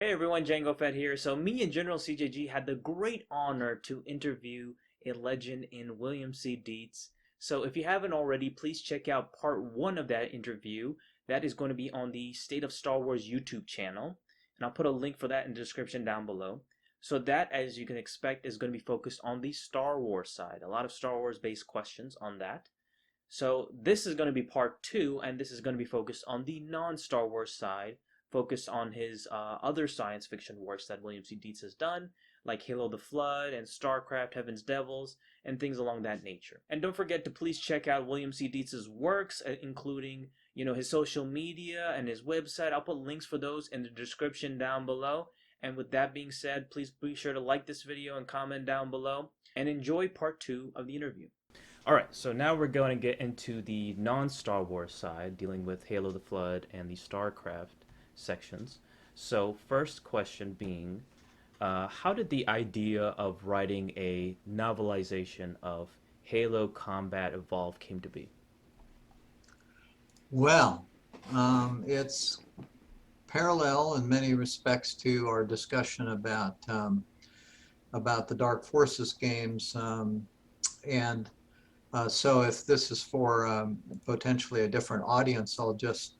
Hey everyone, Django Fett here. So me and General CJG had the great honor to interview a legend in William C. Dietz. So if you haven't already, please check out part one of that interview. That is going to be on the State of Star Wars YouTube channel. And I'll put a link for that in the description down below. So that, as you can expect, is going to be focused on the Star Wars side. A lot of Star Wars based questions on that. So this is going to be part two, and this is going to be focused on the non-Star Wars side, focused on his other science fiction works that William C. Dietz has done, like Halo the Flood and Starcraft, Heaven's Devils, and things along that nature. And don't forget to please check out William C. Dietz's works, including his social media and his website. I'll put links for those in the description down below. And with that being said, please be sure to like this video and comment down below, and enjoy part two of the interview. All right, so now we're going to get into the non-Star Wars side, dealing with Halo the Flood and the StarCraft sections. So first question being, how did the idea of writing a novelization of Halo Combat Evolved came to be? Well, it's parallel in many respects to our discussion about the Dark Forces games, and so if this is for potentially a different audience, I'll just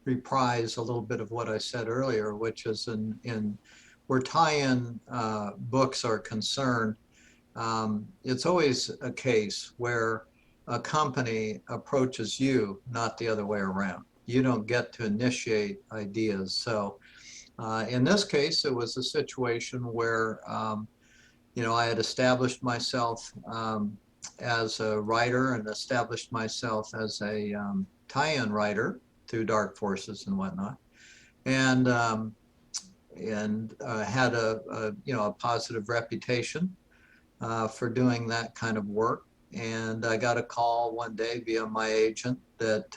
reprise a little bit of what I said earlier, which is in where tie-in books are concerned, it's always a case where a company approaches you, not the other way around. You don't get to initiate ideas. So in this case, it was a situation where I had established myself as a writer and established myself as a tie-in writer through Dark Forces and whatnot, and had a positive reputation for doing that kind of work. And I got a call one day via my agent that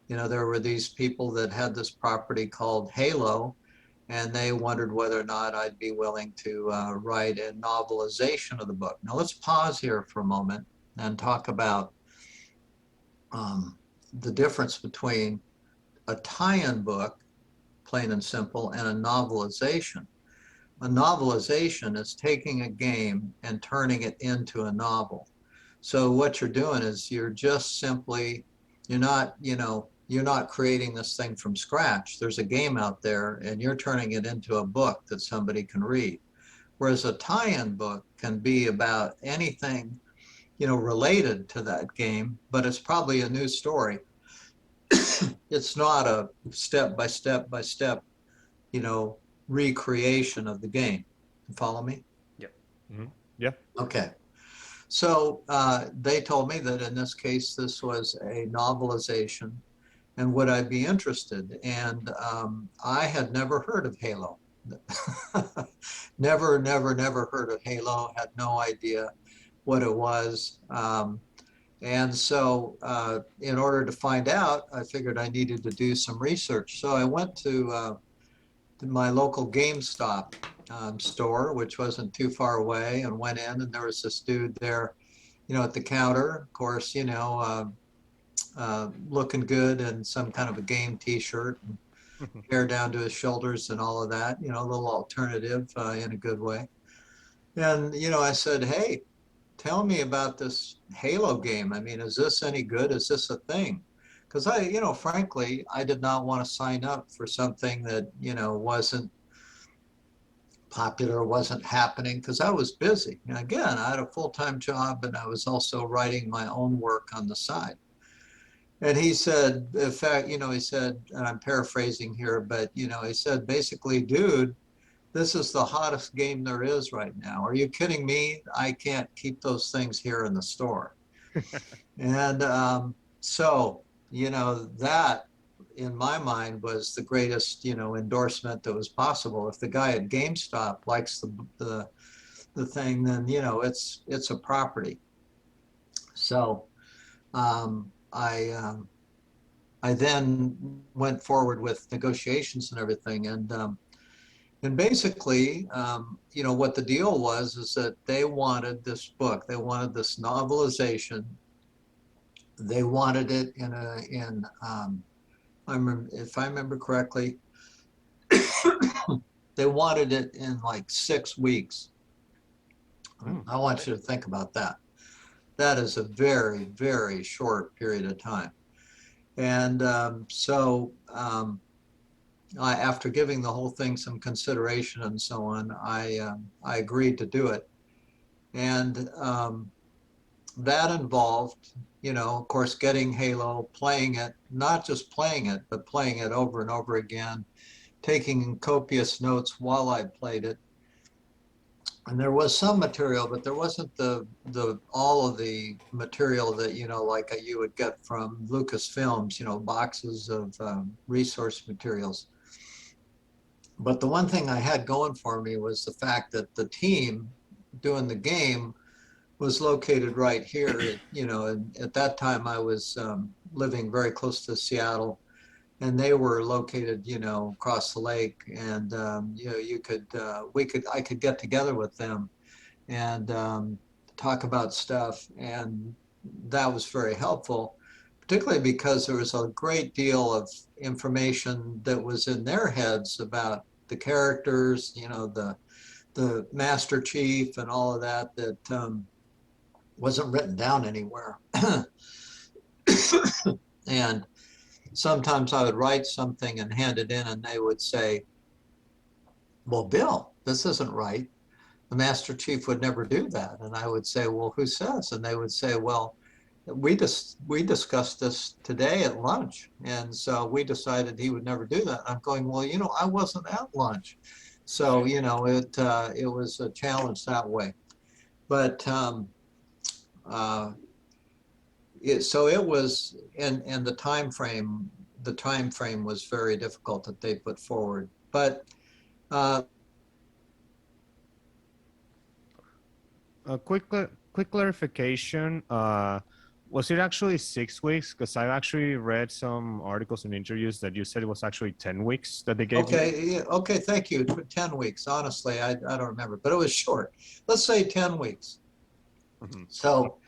there were these people that had this property called Halo, and they wondered whether or not I'd be willing to write a novelization of the book. Now let's pause here for a moment and talk about the difference between a tie-in book, plain and simple, and a novelization. A novelization is taking a game and turning it into a novel. So what you're doing is you're just simply, you're not creating this thing from scratch. There's a game out there and you're turning it into a book that somebody can read. Whereas a tie-in book can be about anything, related to that game, but it's probably a new story. It's not a step by step by step, recreation of the game. You follow me? Yep. Mm-hmm. Yeah. Okay. So they told me that in this case, this was a novelization, and would I be interested? And I had never heard of Halo. Never heard of Halo, had no idea what it was. And so in order to find out, I figured I needed to do some research. So I went to my local GameStop store, which wasn't too far away, and went in, and there was this dude there, at the counter, of course, looking good in some kind of a game t-shirt, and hair down to his shoulders and all of that, a little alternative in a good way. And, I said, hey, tell me about this Halo game. I mean, is this any good? Is this a thing? Because frankly, I did not want to sign up for something that, wasn't popular, wasn't happening, because I was busy. And again, I had a full-time job and I was also writing my own work on the side. And he said, in fact, he said, and I'm paraphrasing here, but, he said, basically, dude, this is the hottest game there is right now. Are you kidding me? I can't keep those things here in the store. And so, that in my mind was the greatest, endorsement that was possible. If the guy at GameStop likes the thing, then, it's a property. So I then went forward with negotiations and everything. And basically, what the deal was is that they wanted this book, they wanted this novelization. They wanted it if I remember correctly, They wanted it in like 6 weeks. Mm. I want you to think about that. That is a very, very short period of time. And after giving the whole thing some consideration and so on, I agreed to do it. And that involved, of course, getting Halo, playing it, not just playing it, but playing it over and over again, taking copious notes while I played it. And there was some material, but there wasn't the all of the material that, like you would get from Lucasfilms, boxes of resource materials. But the one thing I had going for me was the fact that the team doing the game was located right here. And at that time I was living very close to Seattle, and they were located, across the lake. And I could get together with them and talk about stuff, and that was very helpful, particularly because there was a great deal of information that was in their heads about the characters, the Master Chief and all of that wasn't written down anywhere. And sometimes I would write something and hand it in, and they would say, "Well, Bill, this isn't right. The Master Chief would never do that." And I would say, "Well, who says?" And they would say, "Well, we discussed this today at lunch, and so we decided he would never do that." I'm going, "Well, I wasn't at lunch." So, it was a challenge that way. But so it was, and the time frame was very difficult that they put forward. But uh, A quick clarification. Was it actually 6 weeks? Because I actually read some articles and interviews that you said it was actually 10 weeks that they gave you. okay, yeah, okay, thank you. 10 weeks. Honestly, I don't remember, but it was short. Let's say 10 weeks. Mhm. So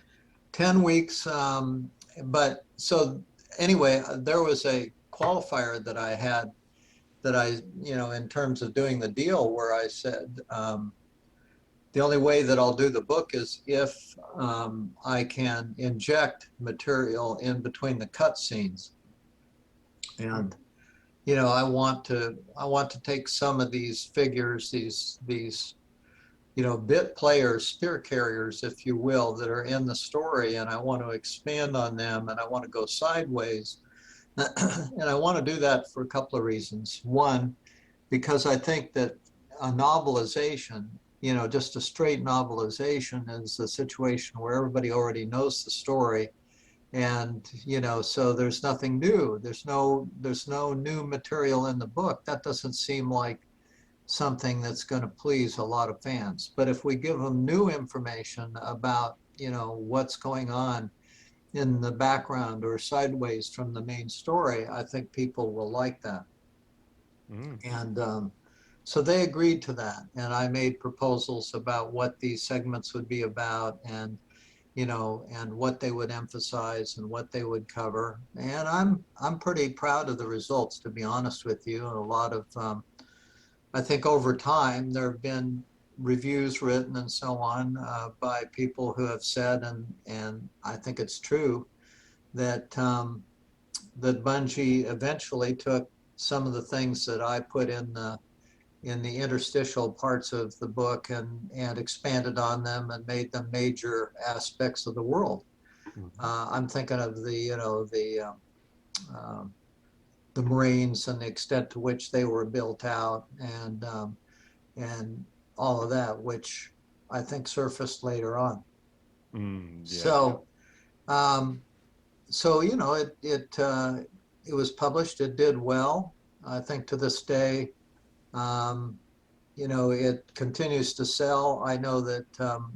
10 weeks. But so anyway, there was a qualifier that I had that in terms of doing the deal, where I said, the only way that I'll do the book is if I can inject material in between the cut scenes. And I want to take some of these figures, these bit players, spear carriers, if you will, that are in the story, and I want to expand on them, and I want to go sideways. And I want to do that for a couple of reasons. One, because I think that a novelization, just a straight novelization, is a situation where everybody already knows the story. And, so there's nothing new. There's no new material in the book. That doesn't seem like something that's going to please a lot of fans. But if we give them new information about, what's going on in the background or sideways from the main story, I think people will like that. Mm. And so they agreed to that. And I made proposals about what these segments would be about, and and what they would emphasize and what they would cover. And I'm pretty proud of the results, to be honest with you. And a lot of I think over time there have been reviews written and so on by people who have said, and I think it's true, that that Bungie eventually took some of the things that I put in the interstitial parts of the book, and expanded on them and made them major aspects of the world. Mhm. I'm thinking of the Marines and the extent to which they were built out, and all of that, which I think surfaced later on. Yeah. So um, it was published. It did well. I think to this day, um, it continues to sell. I know that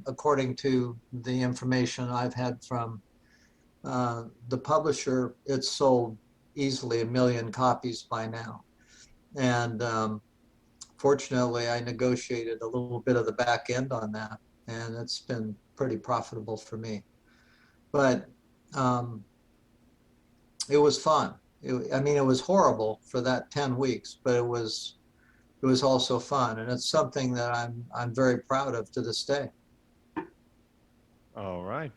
according to the information I've had from the publisher, it's sold easily 1 million copies by now. And fortunately, I negotiated a little bit of the back end on that, and it's been pretty profitable for me. But um, it was fun. I mean, it was horrible for that 10 weeks, but it was also fun, and it's something that I'm very proud of to this day. All right.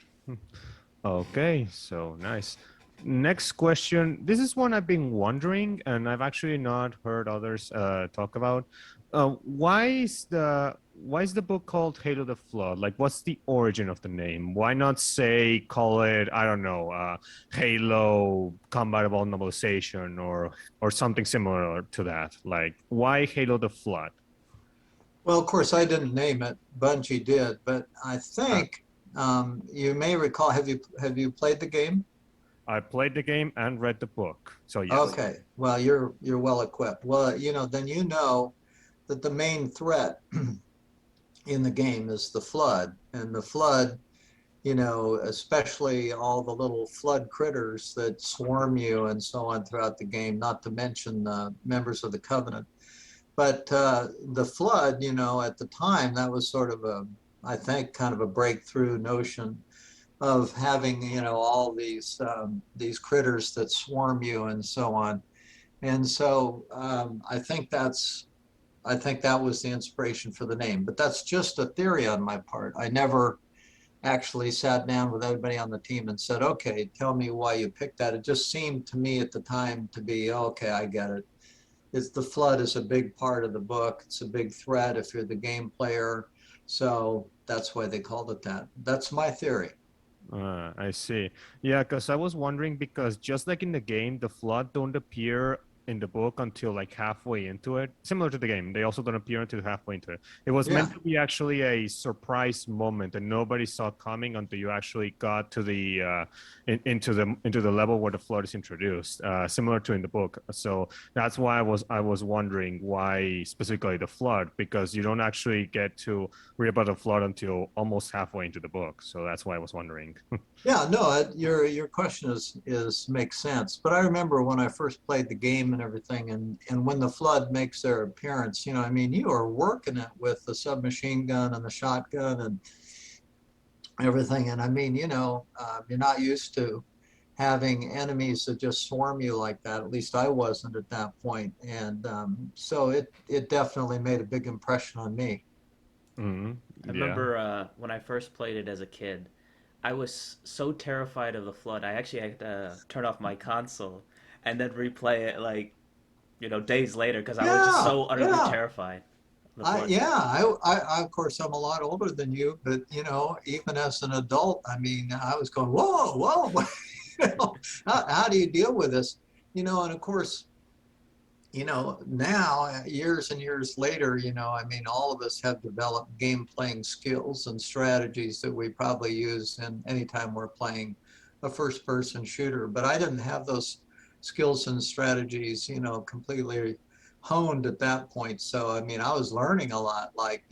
Okay, so nice. Next question. This is one I've been wondering, and I've actually not heard others talk about. Why is the book called Halo the Flood? Like, what's the origin of the name? Why not say call it, I don't know, Halo Combatable Novelization or something similar to that? Like, why Halo the Flood? Well, of course, I didn't name it. Bungie did, but I think you may recall. Have you played the game? I played the game and read the book, so yes. Okay. Well, you're well equipped. Well, then you know that the main threat in the game is the flood, and the flood, especially all the little flood critters that swarm you and so on throughout the game, not to mention the members of the Covenant. But the flood, at the time, that was sort of I think, kind of a breakthrough notion of having, all these critters that swarm you and so on. And so I think that was the inspiration for the name. But that's just a theory on my part. I never actually sat down with everybody on the team and said, okay, tell me why you picked that. It just seemed to me at the time to be, okay, I get it. The flood is a big part of the book. It's a big threat if you're the game player. So that's why they called it that. That's my theory. I see. Yeah, because I was wondering because just like in the game, the flood don't appear in the book until like halfway into it. Similar to the game, they also don't appear until halfway into it. It was meant Yeah. to be actually a surprise moment, and nobody saw coming until you actually got to the into the level where the flood is introduced. Similar to in the book. So that's why I was wondering why specifically the flood, because you don't actually get to read about the flood until almost halfway into the book. So that's why I was wondering. Yeah, no, your question is makes sense. But I remember when I first played the game and everything, and when the flood makes their appearance, I mean, you are working it with the submachine gun and the shotgun and everything. And I mean, you're not used to having enemies that just swarm you like that. At least I wasn't at that point. And so it definitely made a big impression on me. Mm-hmm. I Yeah. remember when I first played it as a kid, I was so terrified of the flood. I actually had to turn off my console and then replay it like, days later because I was just Yeah, so utterly yeah. terrified of the flood. Of course, I'm a lot older than you, but even as an adult, I mean, I was going, whoa, whoa, how do you deal with this? And of course, now years and years later, I mean, all of us have developed game playing skills and strategies that we probably use in anytime we're playing a first person shooter. But I didn't have those skills and strategies, completely honed at that point. So, I mean, I was learning a lot, like,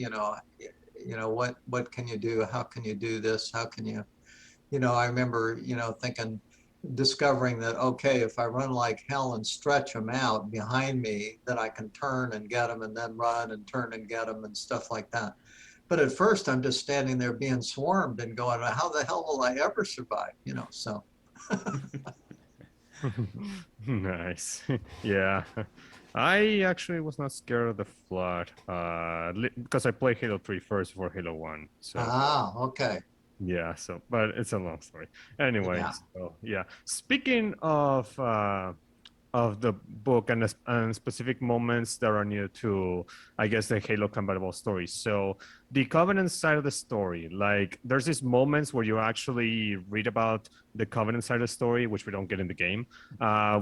what can you do? How can you do this? How can you, I remember, thinking, discovering that, okay, if I run like hell and stretch them out behind me, then I can turn and get them and then run and turn and get them and stuff like that. But at first I'm just standing there being swarmed and going, how the hell will I ever survive? So. Nice. Yeah. I actually was not scared of the flood because I played Halo 3 first before Halo 1. So Okay. yeah, but it's a long story. Anyway, Yeah. so yeah. Speaking of the book and specific moments that are near to, I guess, the Halo compatible story. So the Covenant side of the story, like there's these moments where you actually read about the Covenant side of the story, which we don't get in the game.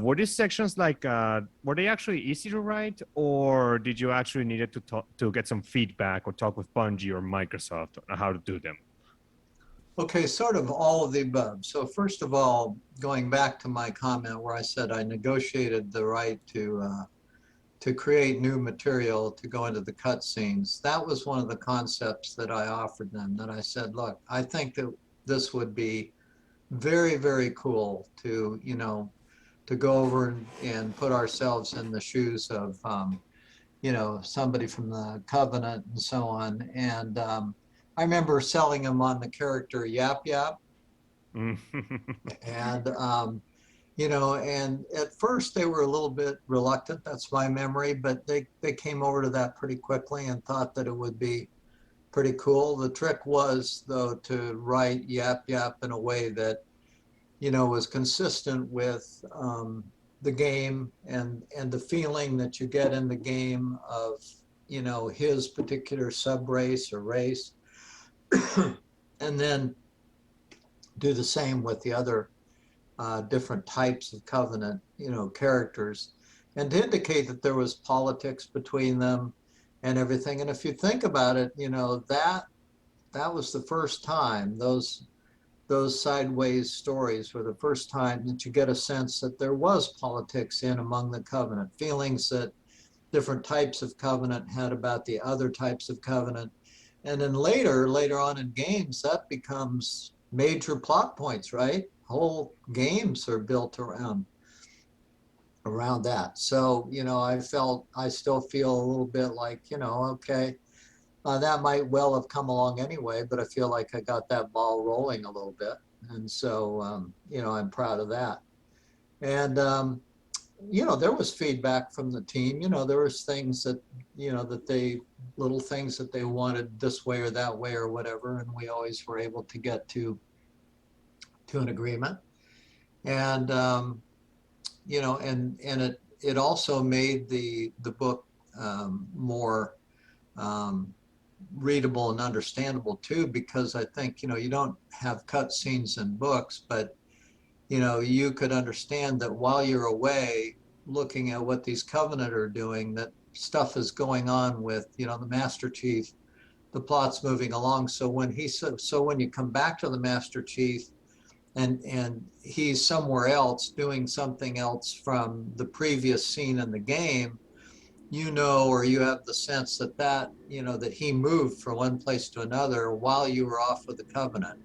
Were these sections like, were they actually easy to write, or did you actually needed to talk, to get some feedback or talk with Bungie or Microsoft on how to do them? Okay, sort of all of the above. So first of all, going back to my comment where I said I negotiated the right to create new material to go into the cutscenes, that was one of the concepts that I offered them. That I said, look, I think that this would be very, very cool to to go over and put ourselves in the shoes of somebody from the Covenant and so on. And I remember selling him on the character Yap Yap, and And at first they were a little bit reluctant. That's my memory, but they came over to that pretty quickly and thought that it would be pretty cool. The trick was, though, to write Yap Yap in a way that, was consistent with the game and the feeling that you get in the game of, his particular sub race or race, and then do the same with the other different types of Covenant, characters, and to indicate that there was politics between them and everything. And if you think about it, that was the first time those sideways stories were the first time that you get a sense that there was politics in among the Covenant, feelings that different types of Covenant had about the other types of Covenant. And then later on in games, that becomes major plot points, right? Whole games are built around that. So, I still feel a little bit like, okay, that might well have come along anyway, but I feel like I got that ball rolling a little bit. And so, I'm proud of that. And, there was feedback from the team. There was things that, little things that they wanted this way or that way or whatever. And we always were able to get to an agreement. And, and it also made the book more readable and understandable too, because I think, you don't have cut scenes in books, but, you could understand that while you're away looking at what these Covenant are doing, that stuff is going on with, the Master Chief, the plot's moving along. So when you come back to the Master Chief, and he's somewhere else doing something else from the previous scene in the game, or you have the sense that he moved from one place to another while you were off with the Covenant.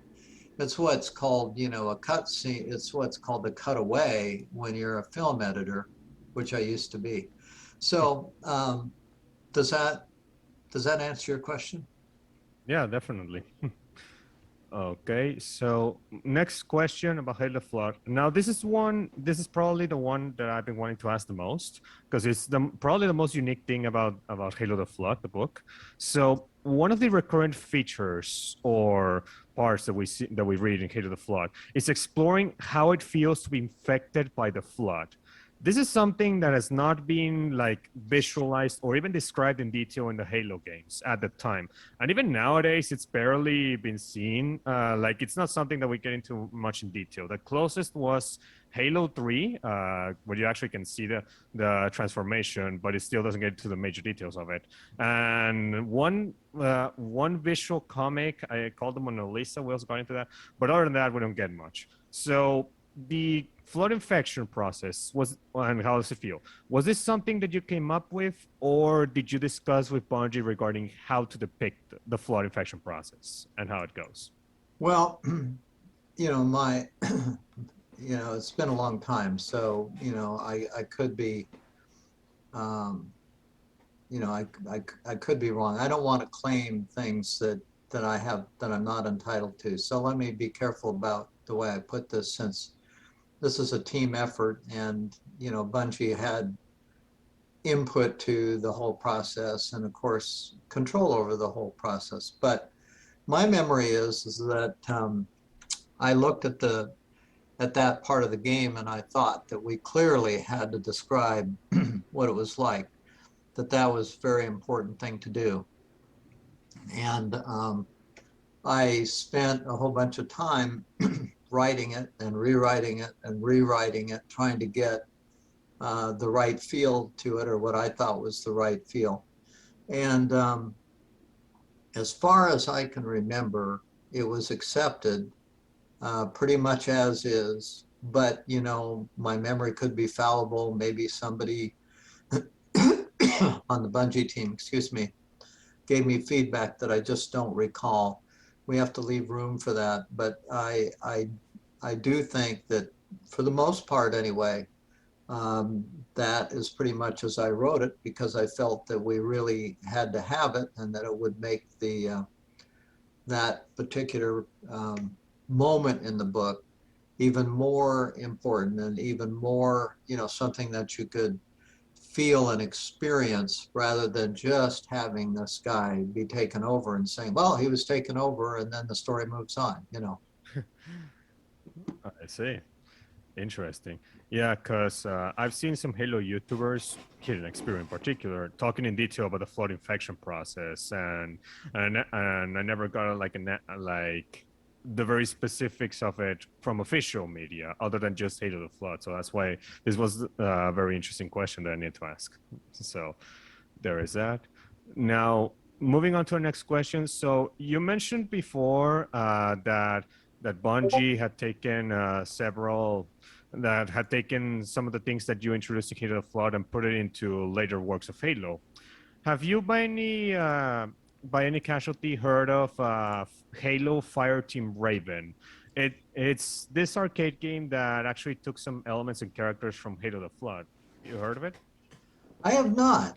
It's what's called, a cut scene. It's what's called a cutaway when you're a film editor, which I used to be. So does that answer your question? Yeah, definitely. Okay, so next question about Halo Flood. Now, this is probably the one that I've been wanting to ask the most, because it's probably the most unique thing about Halo the Flood, the book. So one of the recurrent features or parts that we read in Halo the Flood is exploring how it feels to be infected by the Flood. This is something that has not been visualized or even described in detail in the Halo games at the time. And even nowadays, it's barely been seen. It's not something that we get into much in detail. The closest was Halo 3, where you actually can see the transformation, but it still doesn't get to the major details of it. And one visual comic, I called the Mona Lisa, we also got into that. But other than that, we don't get much. So the Flood infection process and how does it feel? Was this something that you came up with, or did you discuss with Bungie regarding how to depict the Flood infection process and how it goes? Well, it's been a long time, so I could be, I could be wrong. I don't want to claim things that I'm not entitled to. So let me be careful about the way I put this, since this is a team effort, and Bungie had input to the whole process and of course control over the whole process. But my memory is that I looked at that part of the game and I thought that we clearly had to describe what it was like, that was a very important thing to do. And I spent a whole bunch of time writing it and rewriting it, trying to get the right feel to it, or what I thought was the right feel. And as far as I can remember, it was accepted pretty much as is, but my memory could be fallible. Maybe somebody on the Bungie team, gave me feedback that I just don't recall. We have to leave room for that, but I do think that for the most part anyway, that is pretty much as I wrote it, because I felt that we really had to have it, and that it would make that particular moment in the book even more important and even more, something that you could feel and experience rather than just having this guy be taken over and saying, well, he was taken over and then the story moves on. I see. Interesting. Yeah, because I've seen some Halo YouTubers, Hidden Experience in particular, talking in detail about the flood infection process, and I never got like the very specifics of it from official media, other than just Halo the Flood. So that's why this was a very interesting question that I need to ask. So there is that. Now, moving on to our next question. So you mentioned before that Bungie had taken some of the things that you introduced in Halo the Flood and put it into later works of Halo. Have you by any casualty heard of Halo Fireteam Raven? It's this arcade game that actually took some elements and characters from Halo the Flood. You heard of it? I have not.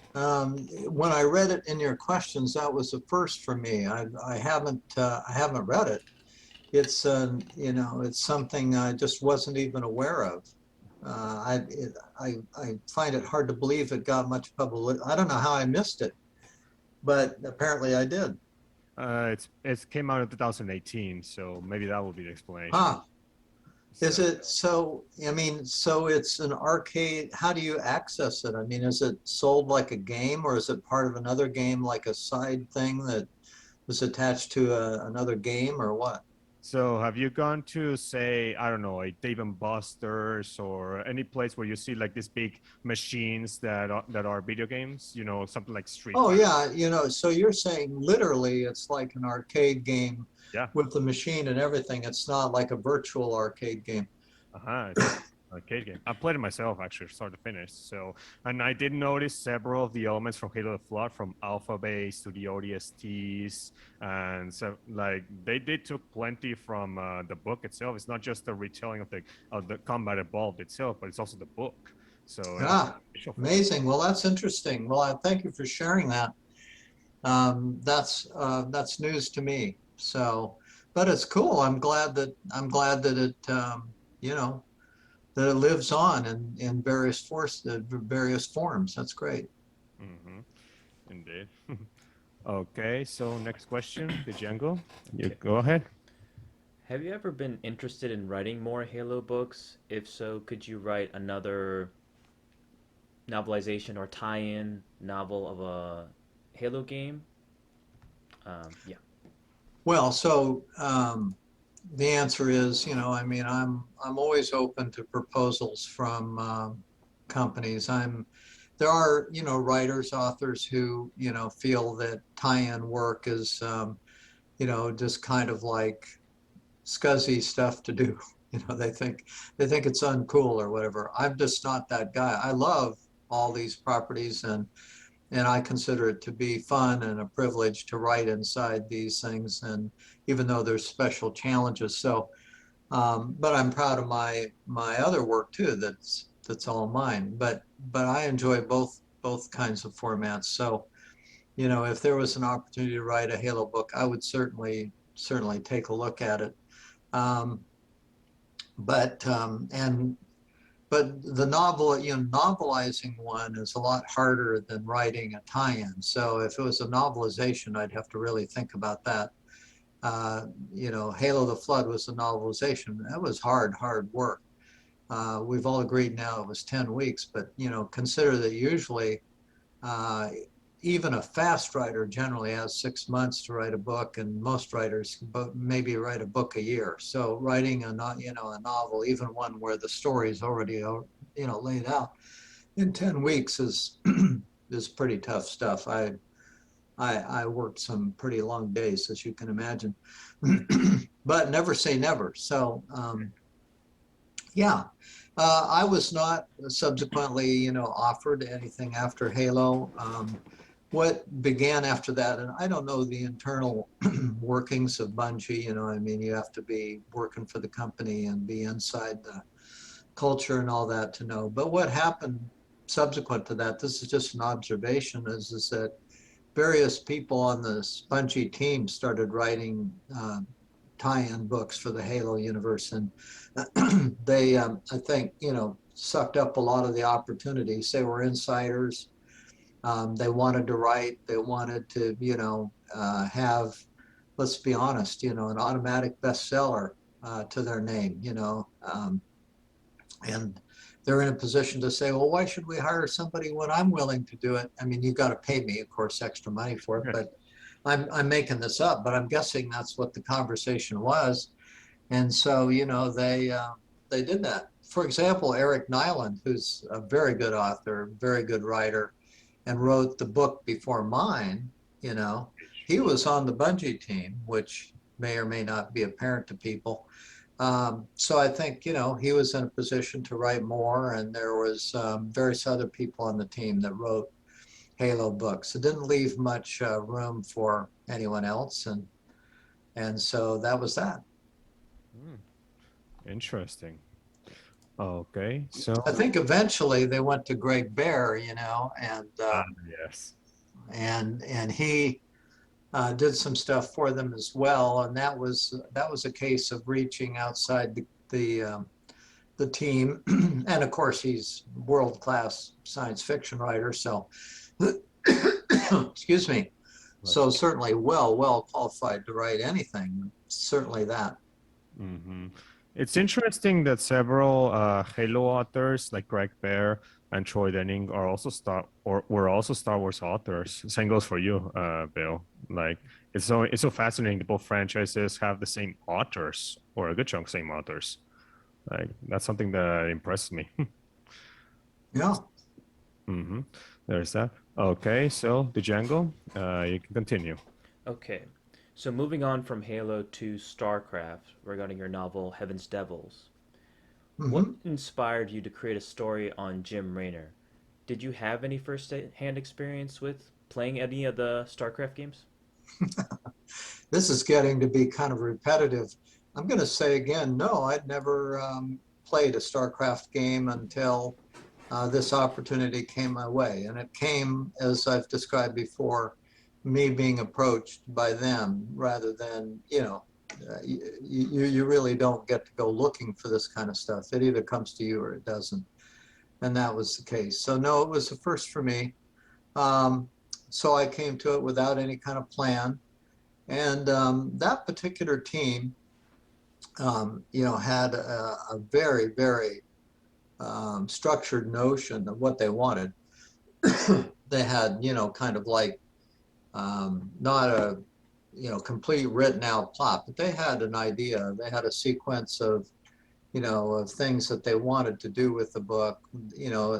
When I read it in your questions, that was a first for me. I haven't read it. It's it's something I just wasn't even aware of. I find it hard to believe it got much publicity. I don't know how I missed it, but apparently I did. It came out in 2018, so maybe that would be the explanation. Huh. Is So- it so? I mean, so it's an arcade. How do you access it? I mean, is it sold like a game, or is it part of another game, like a side thing that was attached to another game, or what? So have you gone to, say, I don't know, a Dave and Buster's or any place where you see like these big machines that are video games? You know, something like Street Oh Fighter. yeah, so you're saying literally it's like an arcade game Yeah. with the machine and everything. It's not like a virtual arcade game. It's an arcade game. I played it myself, actually, start to finish. So, and I did notice several of the elements from Halo the Flood, from Alpha Base to the ODSTs, and so like they did took plenty from the book itself. It's not just the retelling of the combat evolved itself, but it's also the book. So Ah, amazing. Well, that's interesting. Well, I thank you for sharing that. That's news to me. So, but it's cool. I'm glad that it you know that it lives on in various forms. That's great. Mm-hmm. Indeed. Okay, so next question, the Django. You Okay. go ahead. Have you ever been interested in writing more Halo books? If so, could you write another novelization or tie-in novel of a Halo game? Yeah. Well, so the answer is, I mean, I'm always open to proposals from companies. There are, writers, authors who, feel that tie-in work is, just kind of like scuzzy stuff to do. They think it's uncool or whatever. I'm just not that guy. I love all these properties and I consider it to be fun and a privilege to write inside these things. And even though there's special challenges, so but I'm proud of my other work too. That's all mine. But I enjoy both kinds of formats. So if there was an opportunity to write a Halo book, I would certainly take a look at it. Um, but and but the novelizing one is a lot harder than writing a tie-in. So if it was a novelization, I'd have to really think about that. Halo the Flood was a novelization. That was hard work. We've all agreed now it was 10 weeks, but consider that usually uh, even a fast writer generally has 6 months to write a book, and most writers maybe write a book a year. So writing a novel, even one where the story is already laid out in 10 weeks is is pretty tough stuff. I worked some pretty long days, as you can imagine, but never say never. So yeah, I was not subsequently offered anything after Halo. What began after that, and I don't know the internal workings of Bungie, I mean, you have to be working for the company and be inside the culture and all that to know. But what happened subsequent to that, this is just an observation, is that various people on the Bungie team started writing tie-in books for the Halo universe, and they, I think, sucked up a lot of the opportunities. They were insiders. They wanted to write. They wanted to, have, let's be honest, an automatic bestseller to their name, and they're in a position to say, well, why should we hire somebody when I'm willing to do it? I mean, you've got to pay me, of course, extra money for it, but I'm making this up, but I'm guessing that's what the conversation was. And so, they did that. For example, Eric Nyland, who's a very good author, very good writer, and wrote the book before mine, he was on the Bungie team, which may or may not be apparent to people. So I think, he was in a position to write more, and there was various other people on the team that wrote Halo books. It didn't leave much room for anyone else, and so that was that. Interesting. Okay, so I think eventually they went to Greg Bear, yes. and he did some stuff for them as well, and that was a case of reaching outside the team, and of course he's world-class science fiction writer, so excuse me, so certainly well qualified to write anything, certainly that. Mm-hmm. It's interesting that several Halo authors like Greg Bear and Troy Denning were also Star Wars authors. Same goes for you, Bill. Like it's so fascinating that both franchises have the same authors, or a good chunk same authors. Like that's something that impressed me. Yeah. Mm-hmm. There's that. Okay, so the Django, you can continue. Okay, so moving on from Halo to Starcraft, regarding your novel Heaven's Devils. What inspired you to create a story on Jim Raynor? Did you have any first-hand experience with playing any of the Starcraft games? This is getting to be kind of repetitive. I'm going to say again, no, I'd never played a StarCraft game until this opportunity came my way. And it came, as I've described before, me being approached by them rather than, you really don't get to go looking for this kind of stuff. It either comes to you or it doesn't. And that was the case. So no, it was the first for me. So I came to it without any kind of plan. And that particular team, had a very, very structured notion of what they wanted. They had, kind of like not a, complete written out plot, but they had an idea. They had a sequence of, of things that they wanted to do with the book.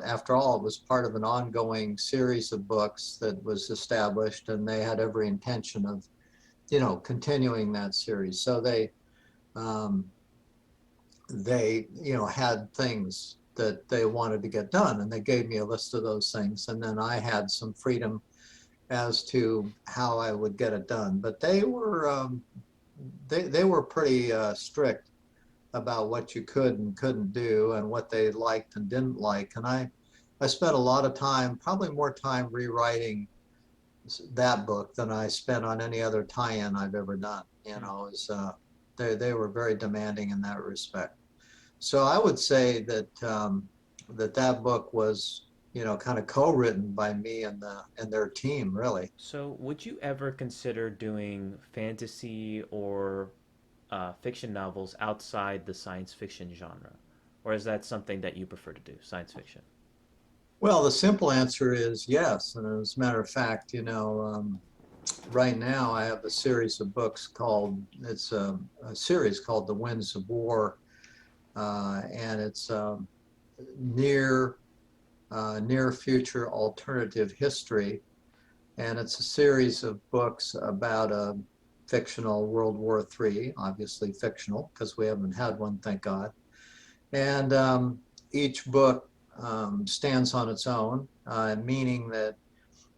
After all, it was part of an ongoing series of books that was established, and they had every intention of, continuing that series. So they had things that they wanted to get done, and they gave me a list of those things, and then I had some freedom as to how I would get it done. But they were pretty strict about what you could and couldn't do, and what they liked and didn't like. And I spent a lot of time, probably more time, rewriting that book than I spent on any other tie-in I've ever done. They were very demanding in that respect. So I would say that that book was, kind of co-written by me and their team, really. So, would you ever consider doing fantasy or fiction novels outside the science fiction genre? Or is that something that you prefer to do, science fiction? Well, the simple answer is yes. And as a matter of fact, right now I have a series of books it's a series called The Winds of War. And it's near future alternative history. And it's a series of books about a fictional World War III, obviously fictional, because we haven't had one, thank God. And each book stands on its own, meaning that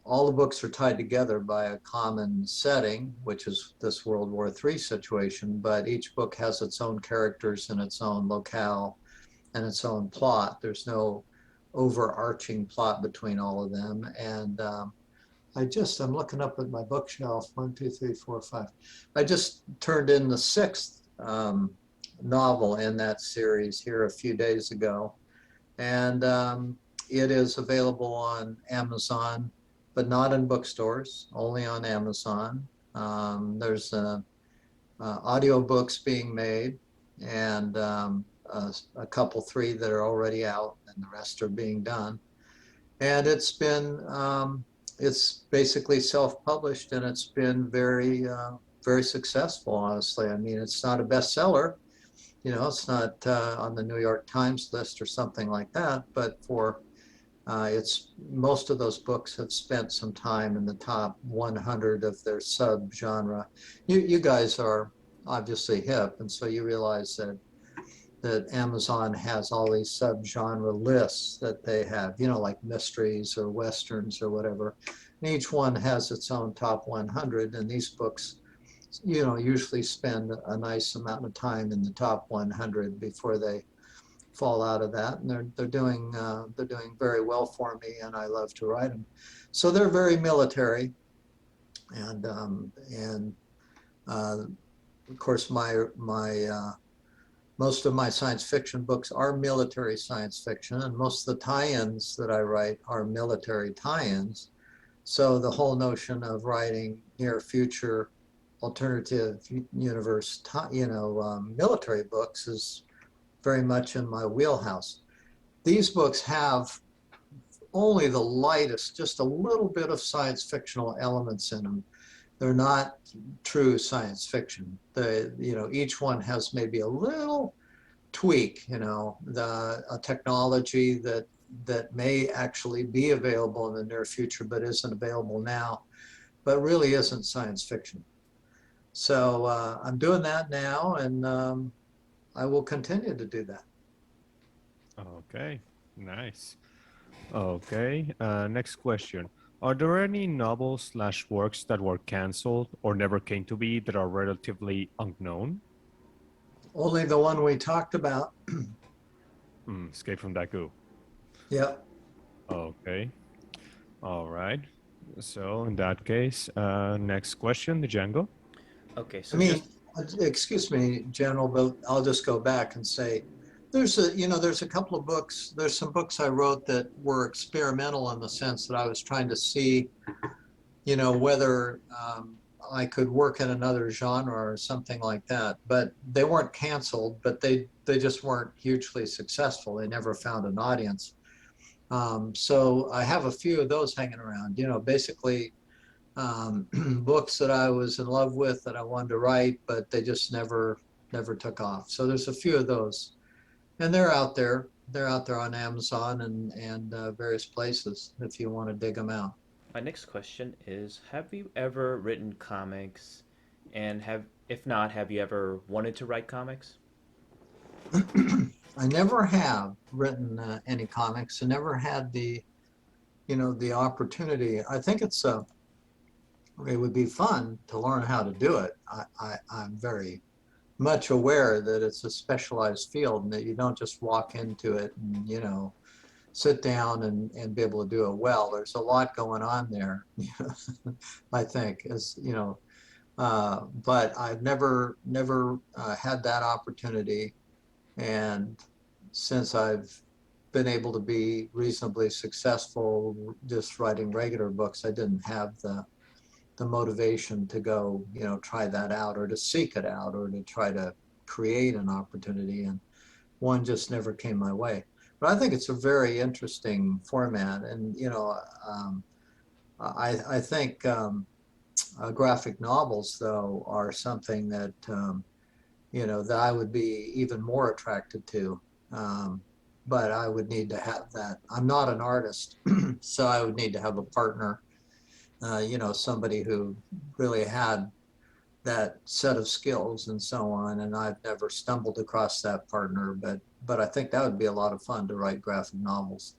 all the books are tied together by a common setting, which is this World War III situation, but each book has its own characters and its own locale and its own plot. There's no overarching plot between all of them. And I'm looking up at my bookshelf. 1, 2, 3, 4, 5. I just turned in the sixth novel in that series here a few days ago. And it is available on Amazon, but not in bookstores, only on Amazon. There's audiobooks being made, and a couple, three that are already out, and the rest are being done. And it's basically self-published, and it's been very successful, honestly. I mean, it's not a bestseller, it's not on the New York Times list or something like that, but it's most of those books have spent some time in the top 100 of their subgenre. You guys are obviously hip, and so you realize that Amazon has all these subgenre lists that they have, like mysteries or westerns or whatever. And each one has its own top 100, and these books, usually spend a nice amount of time in the top 100 before they fall out of that. And they're doing very well for me, and I love to write them. So they're very military, and of course my most of my science fiction books are military science fiction, and most of the tie-ins that I write are military tie-ins. So the whole notion of writing near future alternative universe, military books is very much in my wheelhouse. These books have only the lightest, just a little bit of science fictional elements in them. They're not true science fiction. Each one has maybe a little tweak, a technology that may actually be available in the near future, but isn't available now, but really isn't science fiction. So I'm doing that now, and I will continue to do that. Okay, nice. Okay, next question. Are there any novels/works that were canceled or never came to be that are relatively unknown? Only the one we talked about. Escape from Daku. Yep. Okay. All right. So in that case, next question, the Django. Okay, so excuse me, General, but I'll just go back and say, there's a couple of books. There's some books I wrote that were experimental in the sense that I was trying to see, whether I could work in another genre or something like that. But they weren't canceled, but they just weren't hugely successful. They never found an audience. So I have a few of those hanging around. Basically books that I was in love with that I wanted to write, but they just never took off. So there's a few of those, and they're out there. They're out there on Amazon and various places if you want to dig them out. my next question is: have you ever written comics, and if not, have you ever wanted to write comics? I never have written any comics. I never had the opportunity. I think it would be fun to learn how to do it. I'm very much aware that it's a specialized field and that you don't just walk into it and, sit down and be able to do it well. There's a lot going on there, I think, but I've never had that opportunity. And since I've been able to be reasonably successful just writing regular books, I didn't have the motivation to go, try that out or to seek it out or to try to create an opportunity. And one just never came my way. But I think it's a very interesting format. And, I think graphic novels, though, are something that, that I would be even more attracted to. But I would need to have that. I'm not an artist, so I would need to have a partner, somebody who really had that set of skills and so on. And I've never stumbled across that partner, but I think that would be a lot of fun to write graphic novels.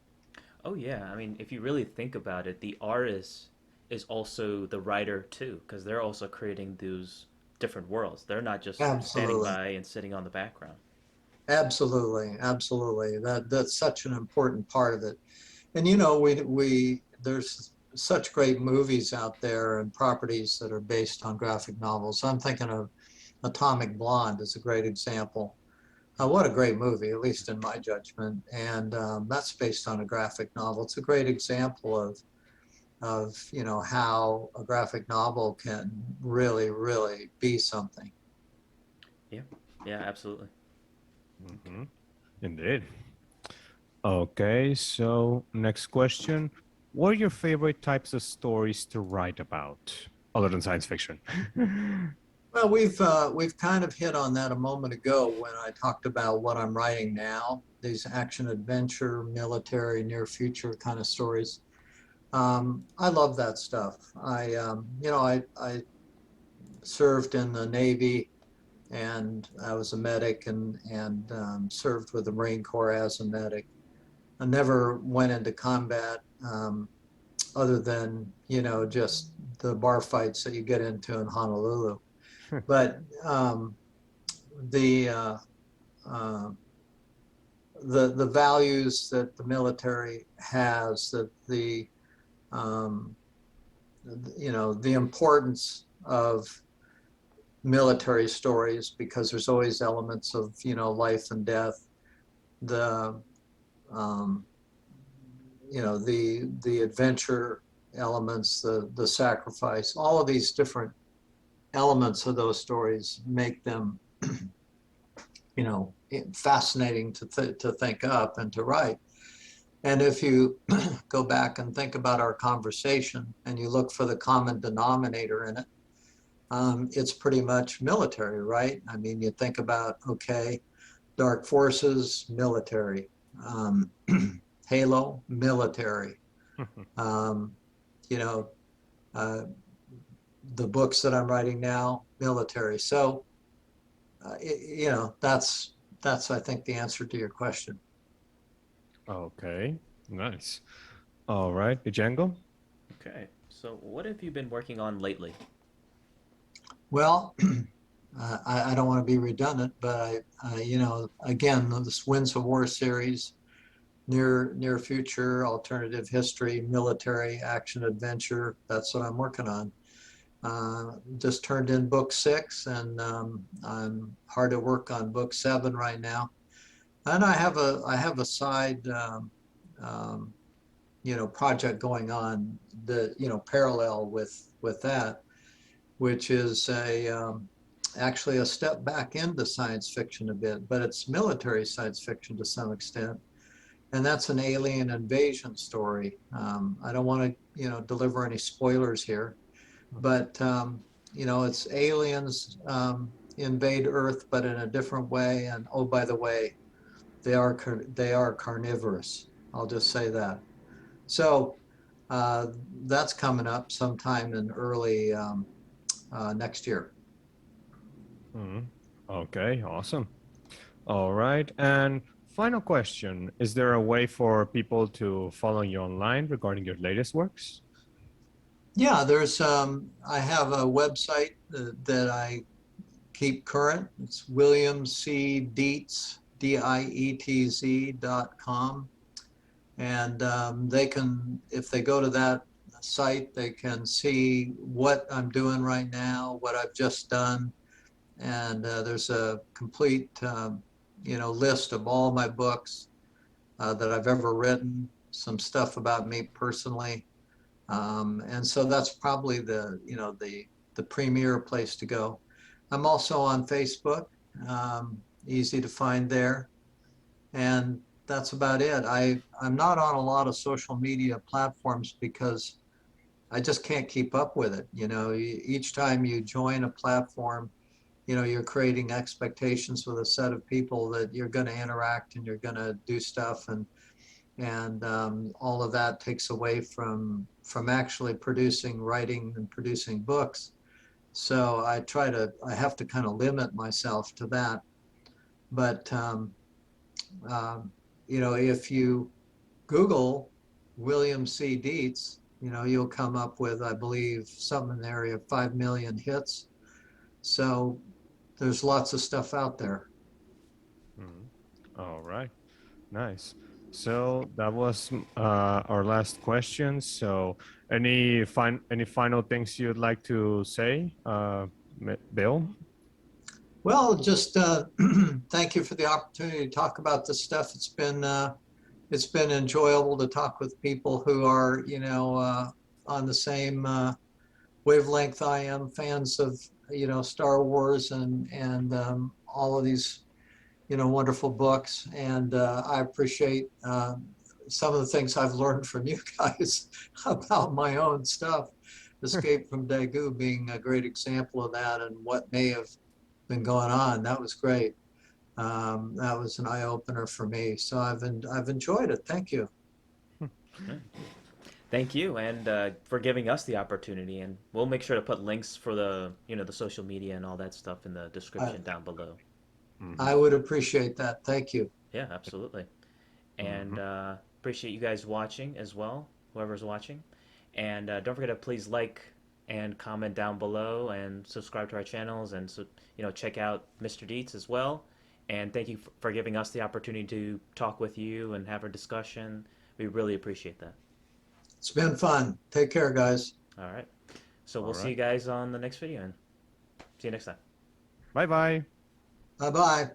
Oh yeah, I mean, if you really think about it, the artist is also the writer too, because they're also creating those different worlds. They're not just standing Absolutely. by and sitting on the background. Absolutely. That's such an important part of it. And we there's such great movies out there and properties that are based on graphic novels. I'm thinking of Atomic Blonde is a great example. What a great movie, at least in my judgment. And that's based on a graphic novel. It's a great example of how a graphic novel can really, really be something. Yeah, yeah, absolutely. Mm-hmm. Indeed. Okay, so next question. What are your favorite types of stories to write about, other than science fiction? Well, we've kind of hit on that a moment ago when I talked about what I'm writing now. These action adventure, military, near future kind of stories. I love that stuff. I served in the Navy and I was a medic and served with the Marine Corps as a medic. I never went into combat other than just the bar fights that you get into in Honolulu. But the uh, uh, the values that the military has, that um, the importance of military stories, because there's always elements of life and death, the um, the adventure elements, the sacrifice, all of these different elements of those stories make them fascinating to think up and to write. And if you go back and think about our conversation and you look for the common denominator in it, it's pretty much military, right? I mean, you think about, okay, Dark Forces, military. Um, Halo, military. Um, you know, uh, the books that I'm writing now, military. So, that's I think the answer to your question. Okay, nice. All right, Django? Okay, so what have you been working on lately? Well, I don't want to be redundant, but again, this Winds of War series, near future, alternative history, military, action, adventure. That's what I'm working on. Just turned in book 6, and I'm hard at work on book 7 right now. And I have a side um, project going on that parallel with that, which is actually a step back into science fiction a bit, but it's military science fiction to some extent, and that's an alien invasion story. I don't want to deliver any spoilers here, but it's aliens invade Earth, but in a different way. And oh, by the way, they are carnivorous. I'll just say that. So uh, that's coming up sometime in early next year. Mhm. Okay, awesome. All right, and final question. Is there a way for people to follow you online regarding your latest works? Yeah, I have a website that I keep current. It's William C. Dietz, Dietz.com. And they can, if they go to that site, they can see what I'm doing right now, what I've just done. And there's a complete, list of all my books that I've ever written, some stuff about me personally. And so that's probably the premier place to go. I'm also on Facebook, easy to find there. And that's about it. I'm not on a lot of social media platforms because I just can't keep up with it. Each time you join a platform, you're creating expectations with a set of people that you're going to interact and you're going to do stuff, and all of that takes away from actually writing and producing books. So I have to kind of limit myself to that. But if you Google William C. Dietz, you'll come up with, I believe, something in the area of 5 million hits. So there's lots of stuff out there. Mhm. All right, nice. So that was our last question. So Any final things you'd like to say, Bill? Well, just thank you for the opportunity to talk about this stuff. It's been enjoyable to talk with people who are, on the same wavelength I am, fans of, Star Wars and all of these, wonderful books. And I appreciate some of the things I've learned from you guys about my own stuff. Escape from Daegu being a great example of that, and what may have been going on. That was great. That was an eye opener for me. So I've enjoyed it. Thank you. Thank you, and for giving us the opportunity. And we'll make sure to put links for the social media and all that stuff in the description down below. I would appreciate that. Thank you. Yeah, absolutely. And appreciate you guys watching as well, whoever's watching. And don't forget to please like and comment down below and subscribe to our channels, and check out Mr. Dietz as well. And thank you for giving us the opportunity to talk with you and have a discussion. We really appreciate that. It's been fun. Take care, guys. All right. So we'll see you guys on the next video, and see you next time. Bye bye. Bye-bye.